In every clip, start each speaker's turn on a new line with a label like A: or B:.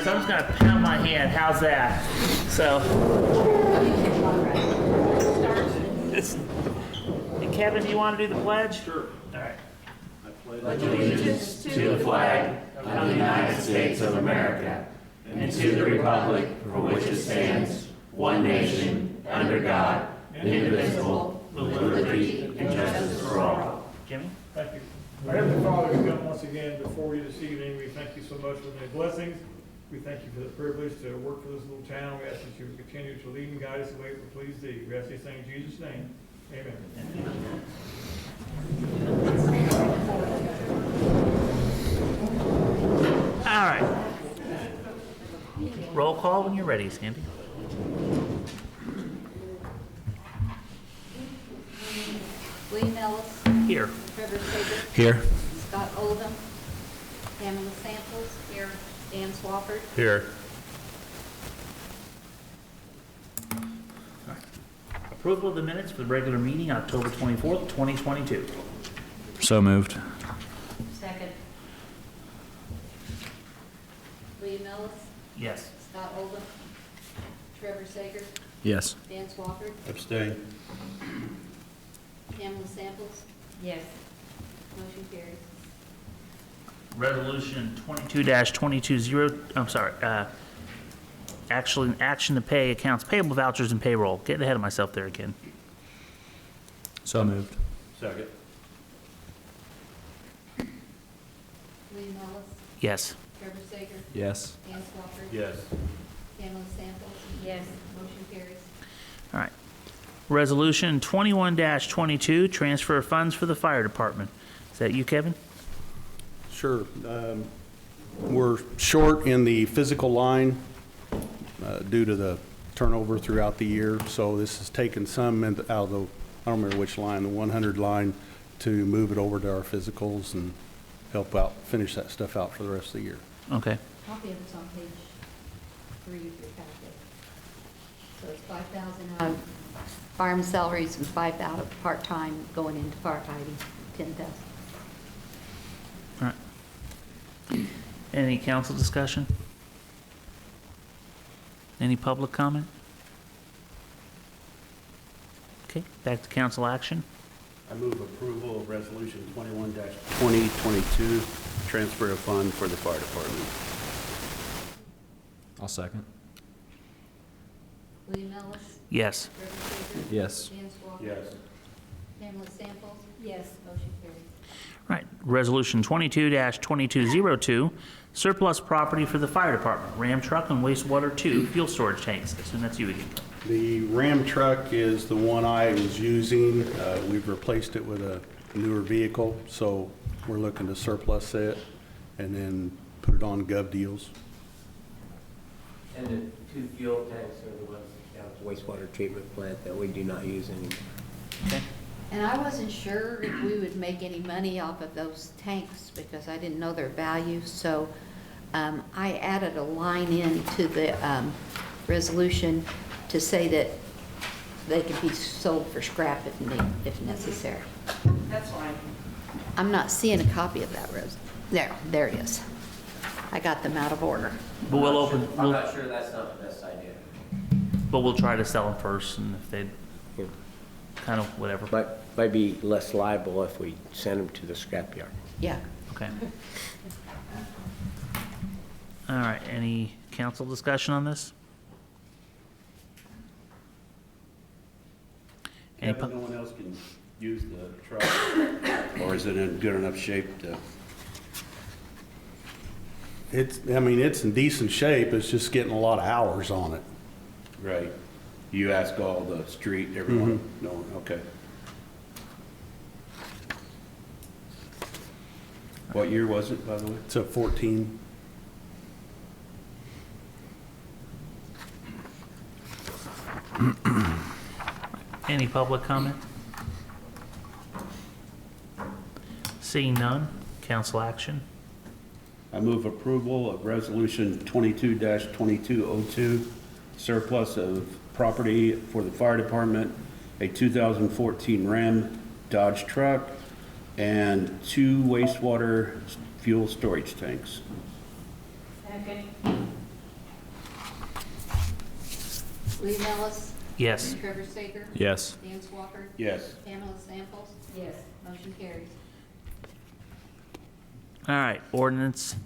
A: so I'm just gonna pound my hand. How's that? So, hey, Kevin, do you want to do the pledge?
B: Sure.
A: All right.
B: I pledge allegiance to the flag of the United States of America and to the republic for which it stands, one nation, under God, indivisible, with liberty and justice for all.
A: Jimmy?
C: Thank you. Our Heavenly Father, we come once again before you this evening. We thank you so much for the blessings. We thank you for the privilege to work for this little town. We ask that you continue to lead and guide us the way we please thee. We ask these things in Jesus' name. Amen.
A: All right. Roll call when you're ready, Sandy.
D: William Ellis,
A: Here.
D: Trevor Sager,
B: Here.
D: Scott Oldham, Pamela Samples, here, Dan Swafford.
B: Here.
A: Approval of the minutes for the regular meeting, October 24th, 2022.
B: So moved.
D: Second. William Ellis,
A: Yes.
D: Scott Oldham, Trevor Sager,
B: Yes.
D: Dan Swafford,
B: Abstain.
D: Pamela Samples. Yes. Motion carries.
A: Resolution 22-220, I'm sorry, action to pay accounts payable, vouchers, and payroll. Getting ahead of myself there again.
B: So moved. Second.
D: William Ellis,
A: Yes.
D: Trevor Sager,
B: Yes.
D: Dan Swafford.
B: Yes.
D: Pamela Samples. Yes. Motion carries.
A: All right. Resolution 21-22, transfer of funds for the fire department. Is that you, Kevin?
E: Sure. We're short in the physical line due to the turnover throughout the year, so this has taken some out of the, I don't remember which line, the 100 line, to move it over to our physicals and help out, finish that stuff out for the rest of the year.
A: Okay.
D: Copy of it's on page 3 of your packet. So it's 5,000 out of fireman salaries and 5 out of part-time going into firefighting, 10,000.
A: All right. Any council discussion? Any public comment? Okay, back to council action.
F: I move approval of resolution 21-2022, transfer of fund for the fire department.
B: I'll second.
D: William Ellis,
A: Yes.
D: Trevor Sager,
B: Yes.
D: Dan Swafford.
F: Yes.
D: Pamela Samples. Yes. Motion carries.
A: Right. Resolution 22-2202, surplus property for the fire department, Ram truck and wastewater 2 fuel storage tanks. I assume that's you again.
E: The Ram truck is the one I was using. We've replaced it with a newer vehicle, so we're looking to surplus it and then put it on gov deals.
G: And the 2 fuel tanks are the ones down at the wastewater treatment plant that we do not use anymore.
A: Okay.
D: And I wasn't sure if we would make any money off of those tanks because I didn't know their value. So I added a line into the resolution to say that they could be sold for scrap if necessary.
H: That's fine.
D: I'm not seeing a copy of that there it is. I got them out of order.
A: But we'll open,
G: I'm not sure that's not the best idea.
A: but we'll try to sell them first, and if they kind of whatever.
G: Might be less liable if we send them to the scrapyard.
D: Yeah.
A: Okay. All right, any council discussion on this? Any
F: Kevin, no one else can use the truck, or is it in good enough shape to?
E: It's in decent shape. It's just getting a lot of hours on it.
F: Right. You ask all the street, everyone? No, okay. What year was it, by the way?
E: It's a 14.
A: Any public comment? Seeing none, council action.
F: I move approval of resolution 22-2202, surplus of property for the fire department, a 2014 Ram Dodge truck, and 2 wastewater fuel storage tanks.
H: Second.
D: William Ellis,
A: Yes.
D: Trevor Sager,
H: Yes.
D: Dan Swafford,
F: Yes.
D: Pamela Samples. Yes. Motion carries.
A: All right, ordinance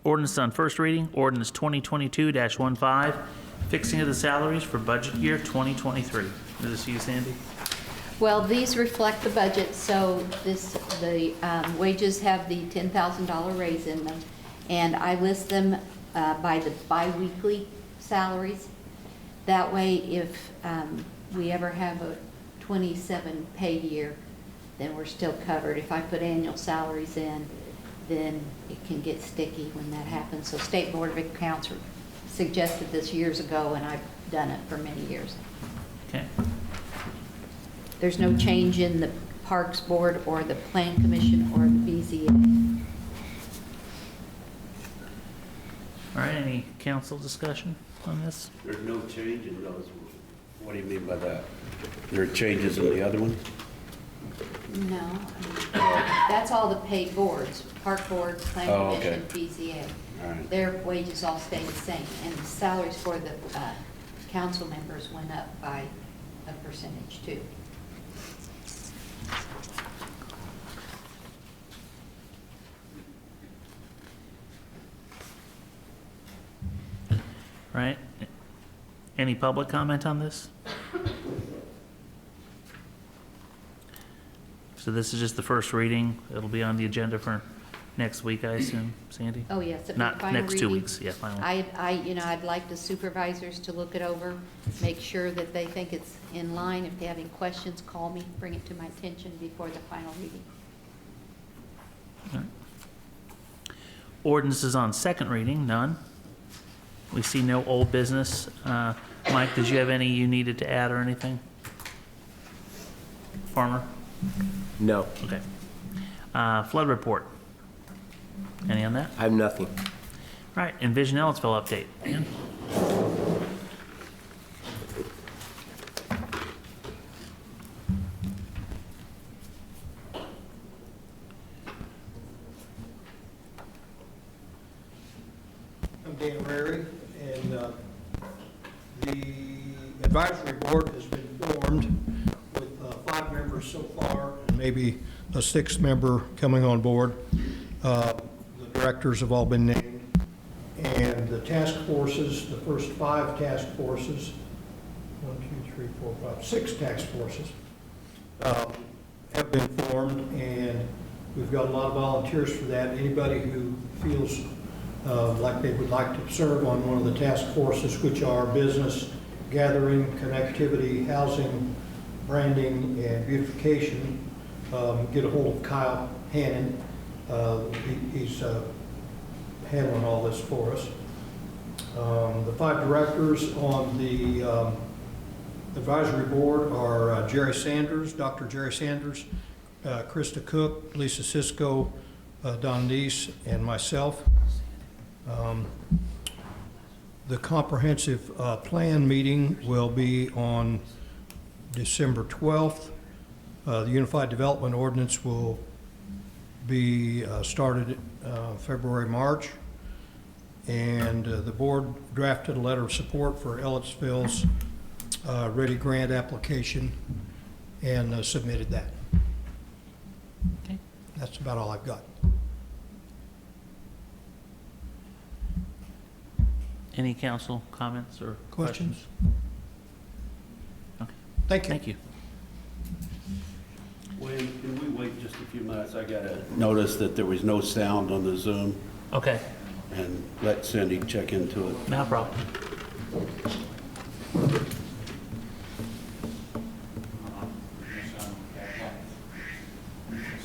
A: on first reading, ordinance 2022-15, fixing of the salaries for budget year 2023. Is this you, Sandy?
D: Well, these reflect the budget, so the wages have the $10,000 raise in them, and I list them by the biweekly salaries. That way, if we ever have a 27 pay year, then we're still covered. If I put annual salaries in, then it can get sticky when that happens. So State Board of Accounts suggested this years ago, and I've done it for many years.
A: Okay.
D: There's no change in the Parks Board or the Plan Commission or the BZA.
A: All right, any council discussion on this?
F: There's no change in those. What do you mean by that? There are changes in the other one?
D: No, that's all the paid boards, Park Board, Plan
F: Oh, okay.
D: Commission, BZA.
F: All right.
D: Their wages all stay the same, and the salaries for the council members went up by a percentage too.
A: Right? Any public comment on this? So this is just the first reading. It'll be on the agenda for next week, I assume, Sandy?
D: Oh, yes, it'll be
A: Not
D: final
A: next 2
D: reading.
A: weeks, yeah, final.
D: I'd like the supervisors to look it over, make sure that they think it's in line. If they have any questions, call me, bring it to my attention before the final reading.
A: All right. Ordinances on second reading, none. We see no old business. Mike, did you have any you needed to add or anything? Farmer?
G: No,
A: Okay. Flood report. Any on that?
G: I have nothing.
A: All right, Envision Ellettsville update. Dan?
I: I'm Dan Rary, and the advisory board has been formed with 5 members so far, and maybe a 6th member coming on board. The directors have all been named, and the task forces, the first 5 task forces, 1, 2, 3, 4, 5, 6 task forces, have been formed, and we've got a lot of volunteers for that. Anybody who feels like they would like to serve on one of the task forces, which are business, gathering, connectivity, housing, branding, and beautification, get a hold of Kyle Hannon. He's handling all this for us. The 5 directors on the advisory board are Jerry Sanders, Dr. Jerry Sanders, Krista Cook, Lisa Cisco, Don Neese, and myself. The comprehensive plan meeting will be on December 12th. The Unified Development Ordinance will be started February, March. And the board drafted a letter of support for Ellettsville's Ready Grant application and submitted that.
A: Okay.
I: That's about all I've got.
A: Any council comments or
I: Questions?
A: questions? Okay,
I: Thank you.
A: thank you.
F: Wayne, can we wait just a few minutes? I got to notice that there was no sound on the Zoom,
A: Okay,
F: and let Cindy check into it.
A: no problem.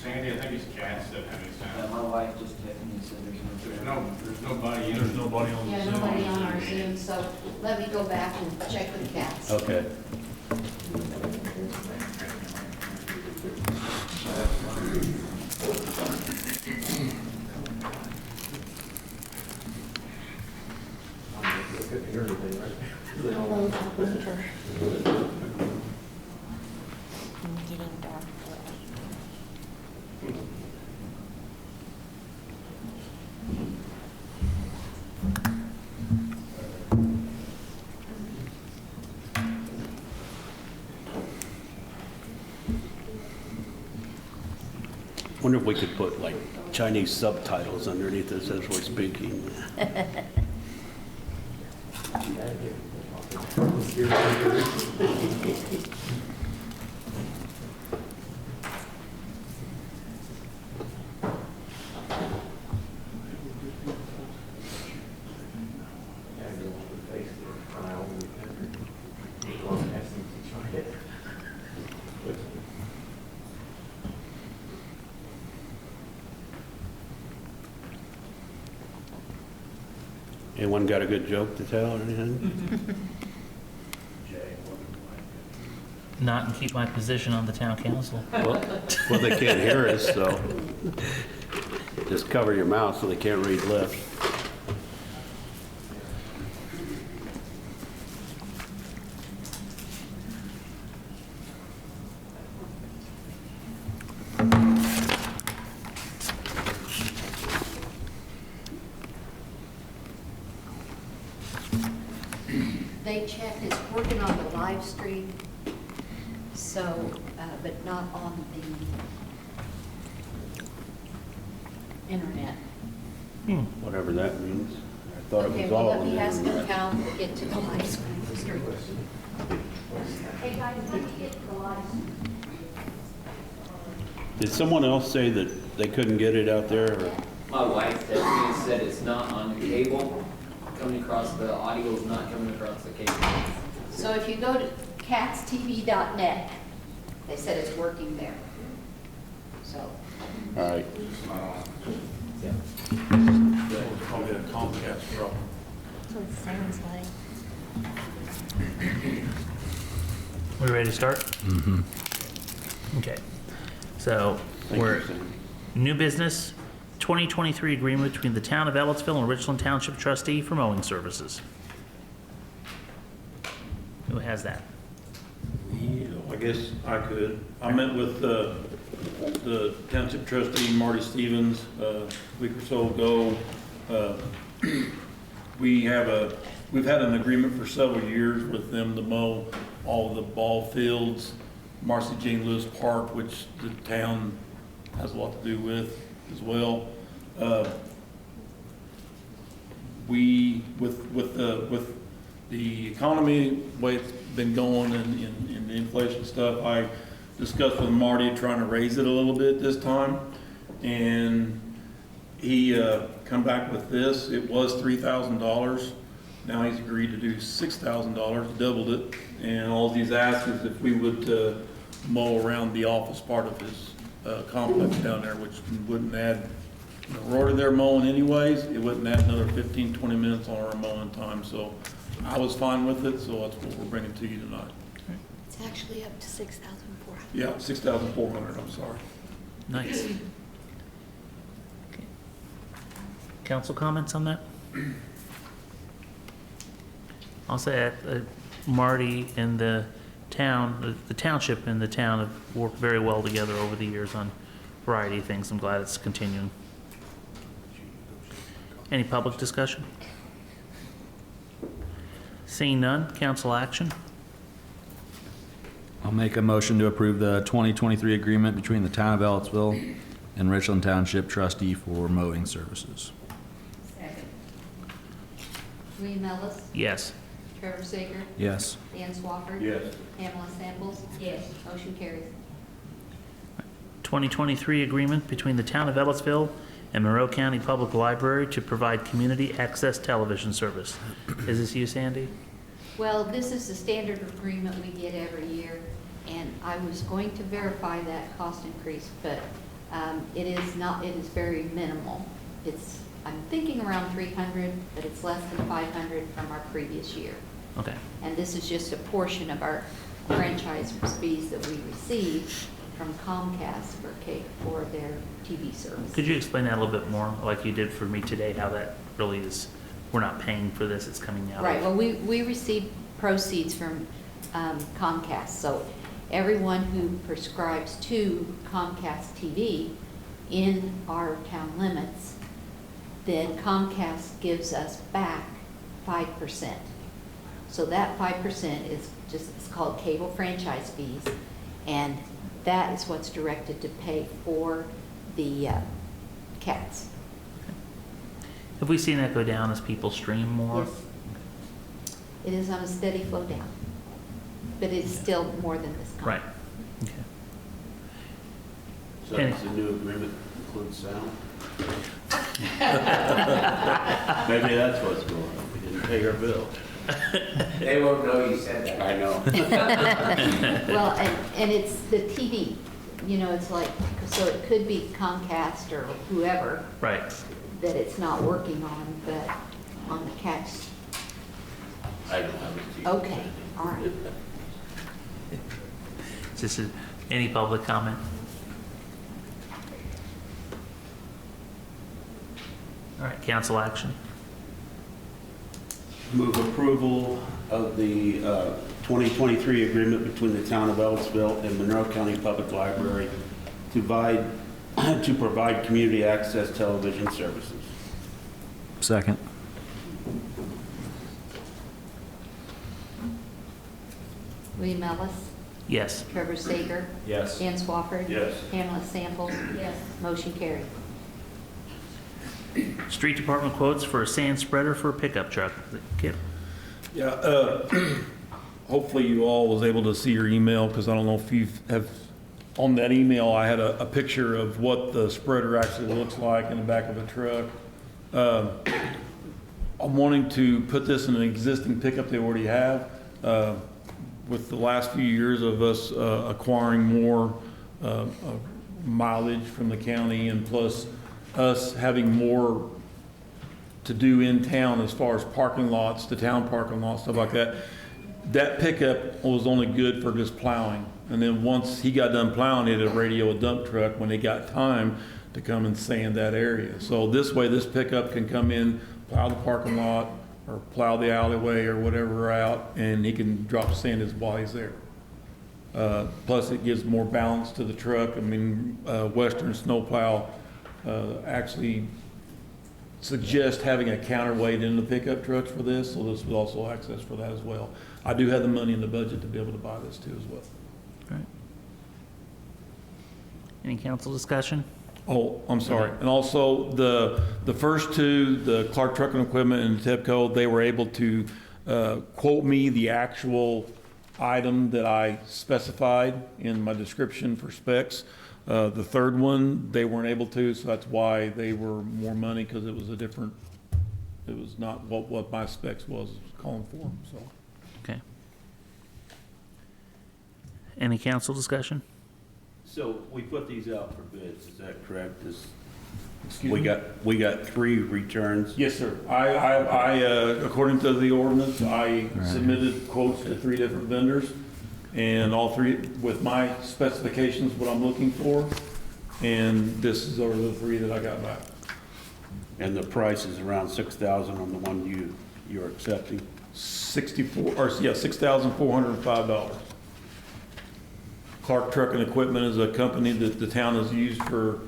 B: Sandy, I think it's cats that have it sound.
G: My wife just texted me and said there's no.
B: There's nobody, there's nobody on the
D: Yeah,
B: Zoom.
D: nobody on our Zoom, so let me go back and check with cats.
F: Okay.
D: Getting dark.
F: Wonder if we could put like Chinese subtitles underneath this as we're speaking. Anyone got a good joke to tell or anything?
A: Not and keep my position on the town council.
F: Well, they can't hear us, so just cover your mouth so they can't read lips.
D: They checked, it's working on the live stream, so, but not on the internet.
F: Whatever that means. I thought it
D: Okay,
F: was
D: well,
F: all
D: let
F: on
D: me
F: the
D: ask the
F: internet.
D: town to get to the live stream. Hey, guys, let me get to the live stream.
F: Did someone else say that they couldn't get it out there? Or?
B: My wife texted me and said it's not on the cable, coming across, the audio is not coming across the cable.
D: So if you go to catstv.net, they said it's working there. So,
F: All right.
C: Probably a Comcast problem.
H: That's what it sounds like.
A: We ready to start? Mm-hmm. Okay. So
F: Thank
A: we're
F: you, Sam.
A: new business, 2023 agreement between the town of Ellettsville and Richland Township trustee for mowing services. Who has that?
J: I guess I could. I met with the township trustee, Marty Stevens, a week or so ago. We've had an agreement for several years with them to mow all the ball fields, Marcy Jane Lewis Park, which the town has a lot to do with as well. With the economy, the way it's been going and the inflation stuff, I discussed with Marty trying to raise it a little bit this time. And he come back with this. It was $3,000. Now he's agreed to do $6,000, doubled it. And all he's asked is if we would mow around the office part of his complex down there, which wouldn't add, we're already there mowing anyways, it wouldn't add another 15, 20 minutes on our mowing time. So I was fine with it, so that's what we're bringing to you tonight.
H: It's actually up to 6,400.
J: Yeah, 6,400, I'm sorry.
A: Nice. Okay. Council comments on that? I'll say that Marty and the town, the township and the town have worked very well together over the years on a variety of things. I'm glad it's continuing. Any public discussion? Seeing none, council action.
K: I'll make a motion to approve the 2023 agreement between the town of Ellettsville and Richland Township trustee for mowing services.
D: second. William Ellis,
A: Yes.
D: Trevor Sager,
K: Yes.
D: Dan Swafford.
J: Yes.
D: Pamela Samples. Yes. Motion carries.
A: 2023 agreement between the town of Ellettsville and Monroe County Public Library to provide community access television service. Is this you, Sandy?
D: Well, this is the standard agreement we get every year, and I was going to verify that cost increase, but it is not, it is very minimal. It's, I'm thinking around 300, but it's less than 500 from our previous year.
A: Okay.
D: And this is just a portion of our franchise fees that we receive from Comcast for their TV service.
A: Could you explain that a little bit more, like you did for me today, how that really is, we're not paying for this, it's coming out?
D: Right, well, we receive proceeds from Comcast, so everyone who prescribes to Comcast TV in our town limits, then Comcast gives us back 5%. So that 5% is just, it's called cable franchise fees, and that is what's directed to pay for the cats.
A: Have we seen that go down as people stream more?
D: Yes. It is on a steady flow down, but it's still more than this time.
A: Right. Okay.
F: So does the new agreement include sound? Maybe that's what's going on. We didn't pay our bill.
G: They won't know you said that.
F: I know.
D: Well, and it's the TV, you know, it's like, so it could be Comcast or whoever
A: Right.
D: that it's not working on, but on the cats.
F: I don't have a TV.
D: Okay, all right.
A: Is this any public comment? All right, council action.
F: Move approval of the 2023 agreement between the town of Ellettsville and Monroe County Public Library to provide community access television services.
K: Second.
D: William Ellis,
A: Yes.
D: Trevor Sager,
K: Yes.
D: Dan Swafford.
F: Yes.
D: Pamela Samples. Yes. Motion carried.
A: Street department quotes for a sand spreader for a pickup truck. Kip?
J: Yeah, hopefully you all was able to see your email, because I don't know if you have, on that email, I had a picture of what the spreader actually looks like in the back of a truck. I'm wanting to put this in an existing pickup they already have. With the last few years of us acquiring more mileage from the county, and plus us having more to do in town as far as parking lots, the town parking lots, stuff like that. That pickup was only good for just plowing. And then once he got done plowing, he had to radio a dump truck when they got time to come and sand that area. So this way, this pickup can come in, plow the parking lot, or plow the alleyway or whatever out, and he can drop sand as while he's there. Plus, it gives more balance to the truck. I mean, Western Snowplow actually suggest having a counterweight in the pickup trucks for this, so this would also access for that as well. I do have the money in the budget to be able to buy this too as well.
A: All right. Any council discussion?
J: Oh, I'm sorry. And also, the first two, the Clark Trucking Equipment and TEPCO, they were able to quote me the actual item that I specified in my description for specs. The third one, they weren't able to, so that's why they were more money, because it was a different, it was not what my specs was calling for, so.
A: Okay. Any council discussion?
F: So we put these out for bids, is that correct?
J: Excuse
F: We
J: me?
F: got 3 returns.
J: Yes, sir. According to the ordinance, I submitted quotes to 3 different vendors, and all 3 with my specifications, what I'm looking for, and this are the 3 that I got back.
F: And the price is around $6,000 on the one you're accepting.
J: $6,405. Clark Trucking Equipment is a company that the town has used for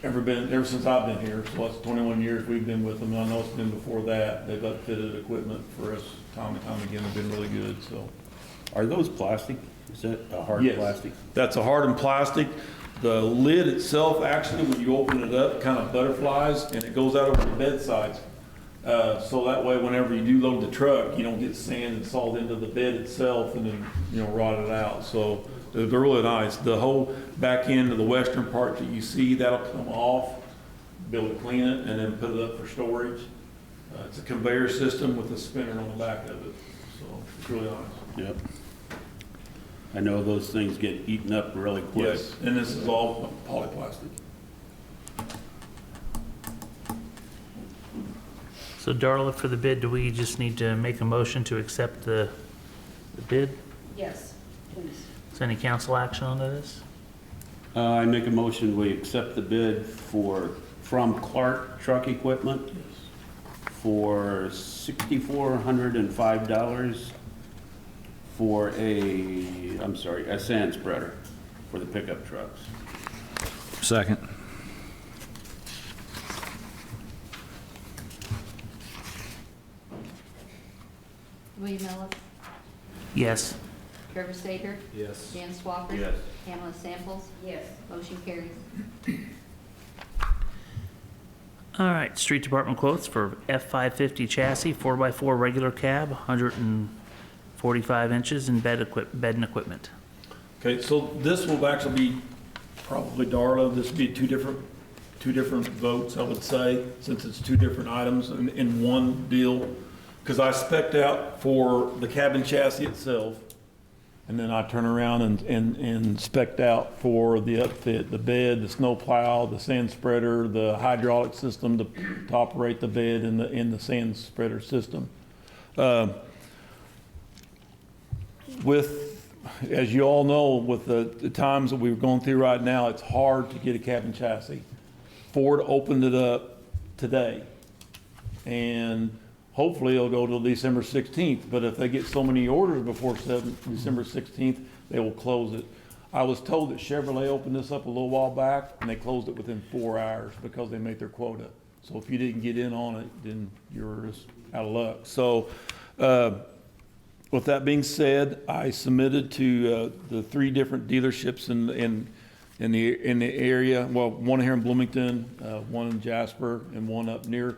J: ever since I've been here. So that's 21 years we've been with them. And I know it's been before that. They've upfitted equipment for us time and time again. They've been really good, so.
F: Are those plastic? Is that a hard
J: Yes.
F: plastic?
J: That's a hardened plastic. The lid itself, actually, when you open it up, kind of butterflies, and it goes out over the bed sides. So that way, whenever you do load the truck, you don't get sand and salt into the bed itself and then, rot it out. So they're really nice. The whole back end of the western part that you see, that'll come off, be able to clean it, and then put it up for storage. It's a conveyor system with a spinner on the back of it, so it's really nice.
F: Yep. I know those things get eaten up really quick.
J: Yes, and this is all polyplastic.
A: So Darla, for the bid, do we just need to make a motion to accept the bid?
H: Yes, please.
A: Is any council action onto this?
F: I make a motion, we accept the bid from Clark Truck Equipment for $6,405 for a sand spreader for the pickup trucks.
K: Second.
D: William Ellis,
A: Yes.
D: Trevor Sager,
K: Yes.
D: Dan Swafford.
F: Yes.
D: Pamela Samples.
H: Yes.
D: Motion carries.
A: All right, street department quotes for F-550 chassis, 4x4 regular cab, 145 inches, and bed and equipment.
J: Okay, so this will actually be probably, Darla, this will be two different votes, I would say, since it's two different items in one deal. Because I spec'd out for the cabin chassis itself, and then I turn around and spec'd out for the upfit, the bed, the snow plow, the sand spreader, the hydraulic system to operate the bed in the sand spreader system. As you all know, with the times that we're going through right now, it's hard to get a cabin chassis. Ford opened it up today, and hopefully it'll go till December 16th, but if they get so many orders before December 16th, they will close it. I was told that Chevrolet opened this up a little while back, and they closed it within 4 hours because they made their quota. So if you didn't get in on it, then you're just out of luck. So with that being said, I submitted to the 3 different dealerships in the area. Well, one here in Bloomington, one in Jasper, and one up near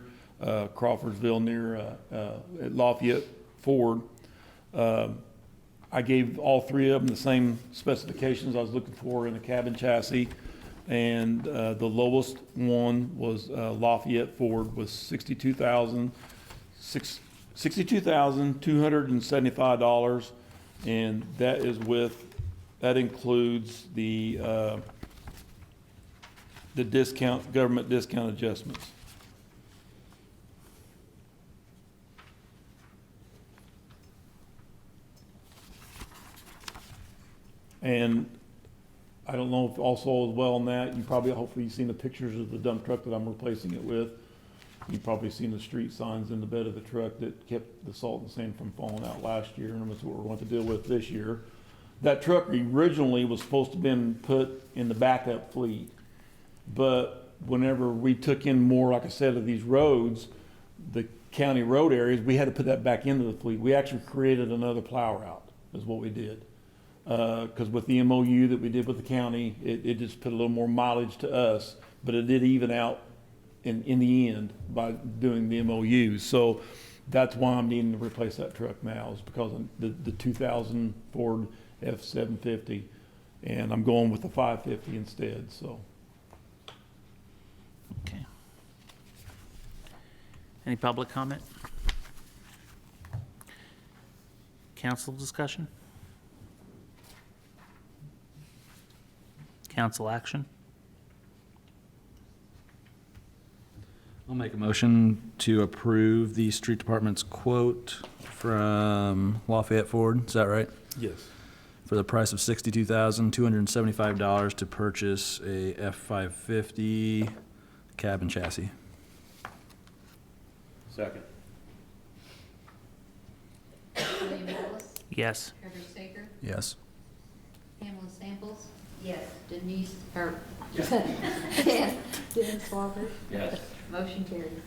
J: Crawfordsville, near at Lafayette Ford. I gave all 3 of them the same specifications I was looking for in a cabin chassis, and the lowest one was Lafayette Ford, was $62,275, and that includes the government discount adjustments. And I don't know if also as well on that, hopefully you've seen the pictures of the dump truck that I'm replacing it with. You've probably seen the street signs in the bed of the truck that kept the salt and sand from falling out last year, and that's what we're going to deal with this year. That truck originally was supposed to have been put in the backup fleet, but whenever we took in more, like I said, of these roads, the county road areas, we had to put that back into the fleet. We actually created another plow route, is what we did. Because with the MOU that we did with the county, it just put a little more mileage to us, but it did even out in the end by doing the MOU. So that's why I'm needing to replace that truck now, is because of the 2000 Ford F-750, and I'm going with the 550 instead, so.
A: Okay. Any public comment? Council discussion? Council action?
K: I'll make a motion to approve the street department's quote from Lafayette Ford. Is that right?
J: Yes.
K: For the price of $62,275 to purchase a F-550 cabin chassis.
F: Second.
D: William Wallace,
A: Yes.
D: Trevor Saker,
K: Yes.
D: Pamela Samples. Yes. Denise, Dennis Walker.
F: Yes.
D: Motion carried.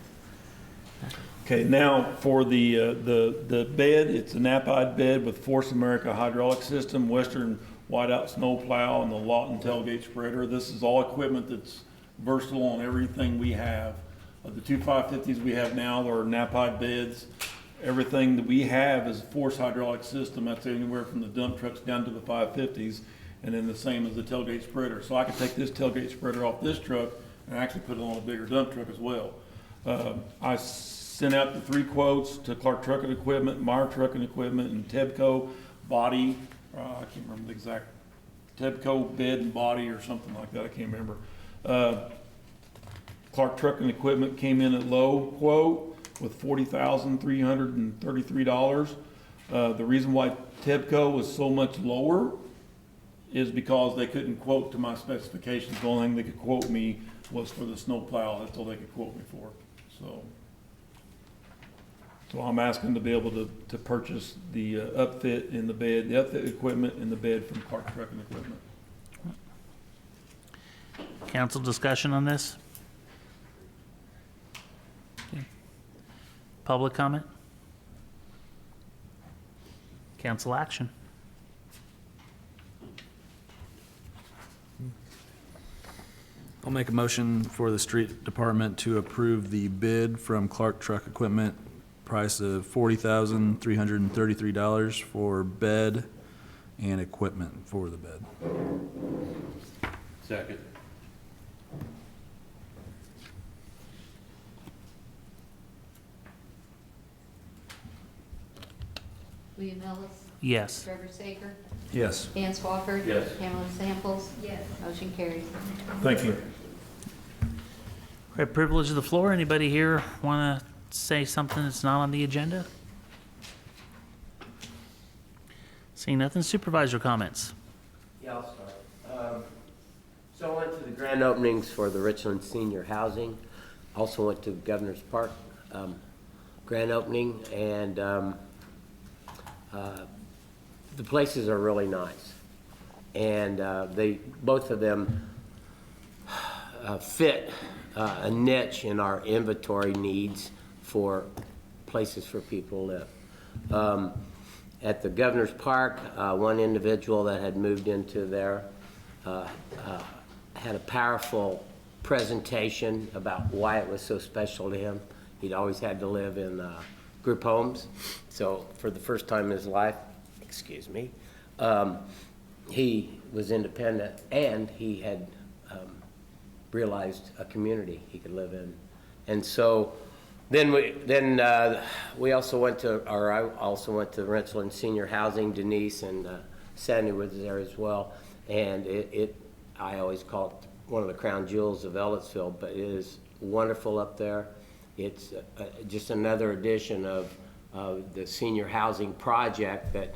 J: Okay, now for the bed, it's a Napide bed with Force America hydraulic system, Western whiteout snow plow, and the Lawton tailgate spreader. This is all equipment that's versatile on everything we have. The 2 550s we have now are Napide beds. Everything that we have is a Force hydraulic system. That's anywhere from the dump trucks down to the 550s, and then the same as the tailgate spreader. So I can take this tailgate spreader off this truck and actually put it on a bigger dump truck as well. I sent out the 3 quotes to Clark Trucking Equipment, Meyer Trucking Equipment, and Tebco Body. I can't remember the exact, Tebco Bed and Body or something like that. I can't remember. Clark Trucking Equipment came in at low quote with $40,333. The reason why Tebco was so much lower is because they couldn't quote to my specifications. The only thing they could quote me was for the snow plow. That's all they could quote me for. So I'm asking to be able to purchase the upfit in the bed, the upfit equipment and the bed from Clark Trucking Equipment.
A: Council discussion on this? Okay. Public comment? Council action?
K: I'll make a motion for the street department to approve the bid from Clark Truck Equipment, price of $40,333 for bed and equipment for the bed.
F: Second.
D: William Ellis,
A: Yes.
D: Trevor Sager,
K: Yes.
D: Dan Swafford.
F: Yes.
D: Pamela Samples. Yes. Motion carries.
C: Thank you.
A: All right, privilege of the floor. Anybody here want to say something that's not on the agenda? Seeing nothing, supervisor comments.
G: Yeah, I'll start. So I went to the grand openings for the Richland Senior Housing. Also went to Governor's Park grand opening, and the places are really nice. And both of them fit a niche in our inventory needs for places for people to live. At the Governor's Park, one individual that had moved into there had a powerful presentation about why it was so special to him. He'd always had to live in group homes, so for the first time in his life, he was independent, and he had realized a community he could live in. And so then we also went to, or I also went to Richland Senior Housing. Denise and Sandy was there as well, and I always call it one of the crown jewels of Ellettsville, but it is wonderful up there. It's just another edition of the senior housing project that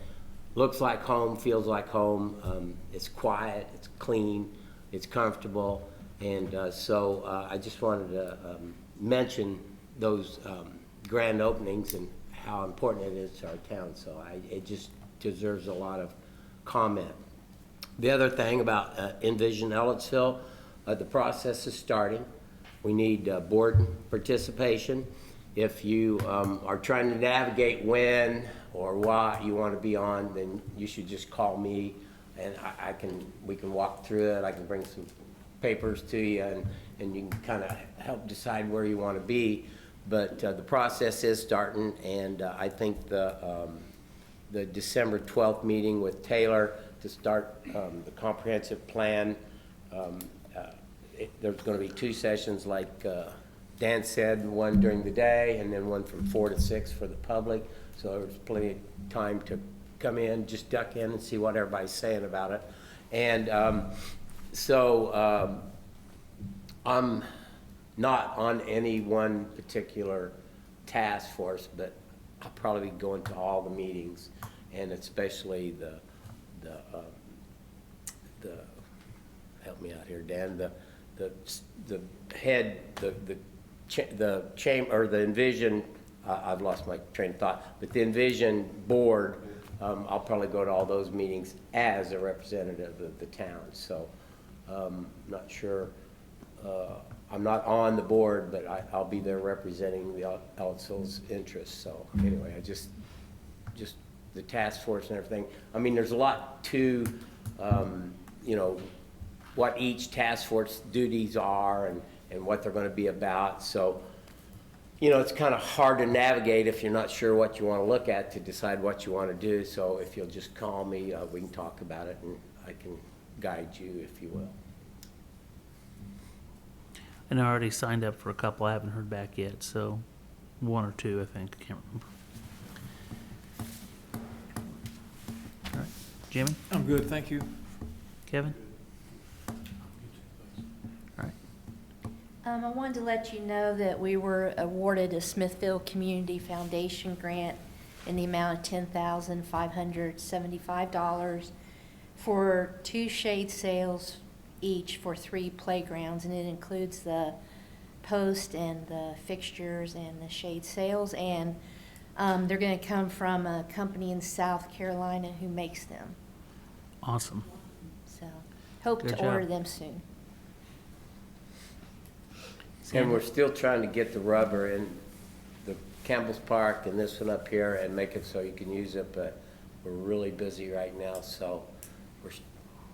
G: looks like home, feels like home. It's quiet, it's clean, it's comfortable, and so I just wanted to mention those grand openings and how important it is to our town. So it just deserves a lot of comment. The other thing about Envision Ellettsville, the process is starting. We need board participation. If you are trying to navigate when or what you want to be on, then you should just call me, and we can walk through it. I can bring some papers to you, and you can kind of help decide where you want to be. But the process is starting, and I think the December 12th meeting with Taylor to start the comprehensive plan, there's going to be 2 sessions like Dan said, one during the day and then one from 4 to 6 for the public. So there's plenty of time to come in, just duck in and see what everybody's saying about it. And I'm not on any one particular task force, but I'll probably be going to all the meetings, and especially the help me out here, Dan, the head, the chamber, or the Envision, I've lost my train of thought, but the Envision board, I'll probably go to all those meetings as a representative of the town. So not sure, I'm not on the board, but I'll be there representing the Ellettsville's interests. So anyway, I just the task force and everything. I mean, there's a lot to, what each task force duties are and what they're going to be about. So, it's kind of hard to navigate if you're not sure what you want to look at to decide what you want to do. So if you'll just call me, we can talk about it, and I can guide you, if you will.
A: And I already signed up for a couple. I haven't heard back yet, so 1 or 2, I think. I can't remember. All right. Jimmy?
C: I'm good, thank you.
A: Kevin? All right.
H: I wanted to let you know that we were awarded a Smithfield Community Foundation grant in the amount of $10,575 for 2 shade sales each for 3 playgrounds, and it includes the post and the fixtures and the shade sails, and they're going to come from a company in South Carolina who makes them.
A: Awesome.
H: So hope
A: Good
H: to order
A: job.
H: them soon.
G: And we're still trying to get the rubber in the Campbell's Park and this one up here and make it so you can use it, but we're really busy right now, so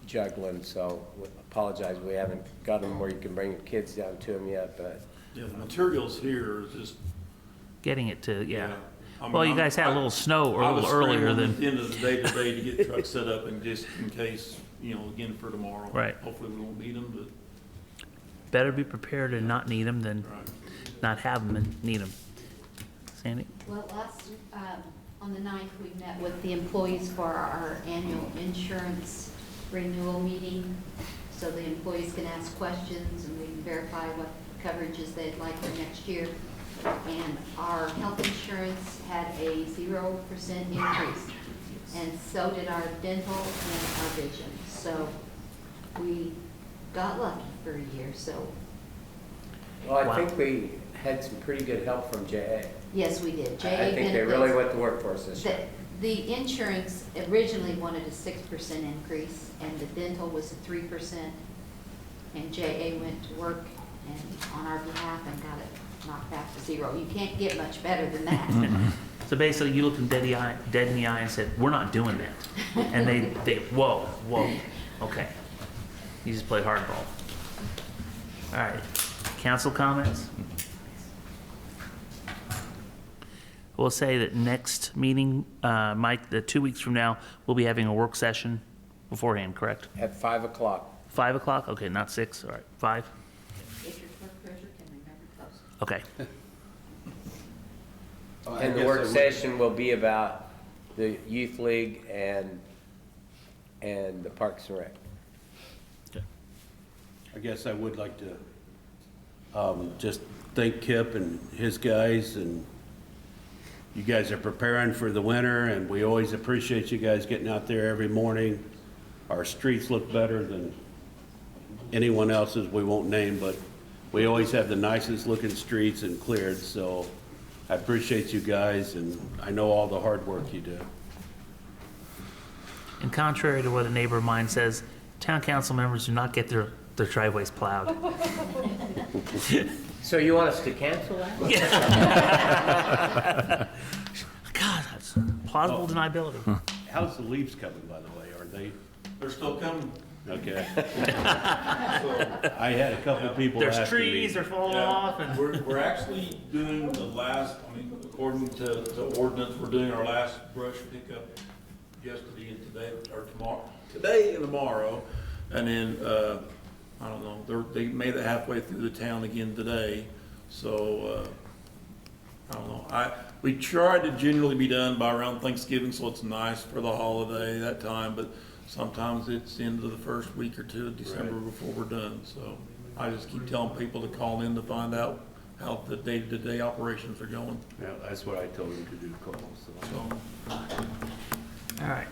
G: juggling, so we apologize, we haven't got them where you can bring your kids down to them yet, but
J: Yeah, the materials here is just,
A: Getting it to, yeah.
J: I mean,
A: Well, you guys had a little snow a little earlier
J: At
A: than,
J: the end of the day today to get trucks set up and just in case, again for tomorrow.
A: Right.
J: Hopefully we won't need them, but,
A: better be prepared and not need them than
J: right.
A: not have them and need them. Sandy?
D: Well, on the 9th, we met with the employees for our annual insurance renewal meeting. So the employees can ask questions and we can verify what coverages they'd like for next year. And our health insurance had a 0% increase. And so did our dental and our vision. So we got lucky for a year, so
G: well, I
A: Wow.
G: think we had some pretty good help from JA.
D: yes, we did.
G: I
D: JA
G: think they
D: benefits.
G: really went to work for us this year.
D: The insurance originally wanted a 6% increase, and the dental was a 3%, and JA went to work and on our behalf and got it knocked back to 0. You can't get much better than that.
A: So basically, you looked them dead in the eye and said, we're not doing that. And they whoa, okay. You just play hardball. All right, council comments? We'll say that next meeting, Mike, 2 weeks from now, we'll be having a work session beforehand, correct?
G: At 5 o'clock.
A: 5 o'clock? Okay, not 6, all right, 5?
D: If your clerk treasurer can remember close.
A: Okay.
G: And the work session will be about the youth league and the Parks and Rec.
F: I guess I would like to just thank Kip and his guys, and you guys are preparing for the winter, and we always appreciate you guys getting out there every morning. Our streets look better than anyone else's we won't name, but we always have the nicest looking streets and cleared, so I appreciate you guys, and I know all the hard work you do.
A: And contrary to what a neighbor of mine says, town council members do not get their driveways plowed.
G: So you want us to cancel that?
A: God, that's plausible deniability.
F: How's the leaves coming, by the way? Are they,
J: They're still coming.
F: okay? I had a couple of people
A: There's
F: asking me.
A: trees, they're falling
J: Yeah,
A: off, and
J: we're actually doing the last, according to ordinance, we're doing our last brush pickup yesterday and today, or tomorrow, today and tomorrow. And then, I don't know, they made it halfway through the town again today, so, I don't know. We try to generally be done by around Thanksgiving, so it's nice for the holiday that time, but sometimes it's into the first week or two of December before we're done, so I just keep telling people to call in to find out how the day-to-day operations are going,
F: Yeah, that's what I told him to do, Carl, so.
J: so.
A: all right.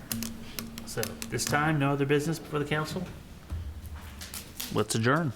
A: So this time, no other business before the council? Let's adjourn.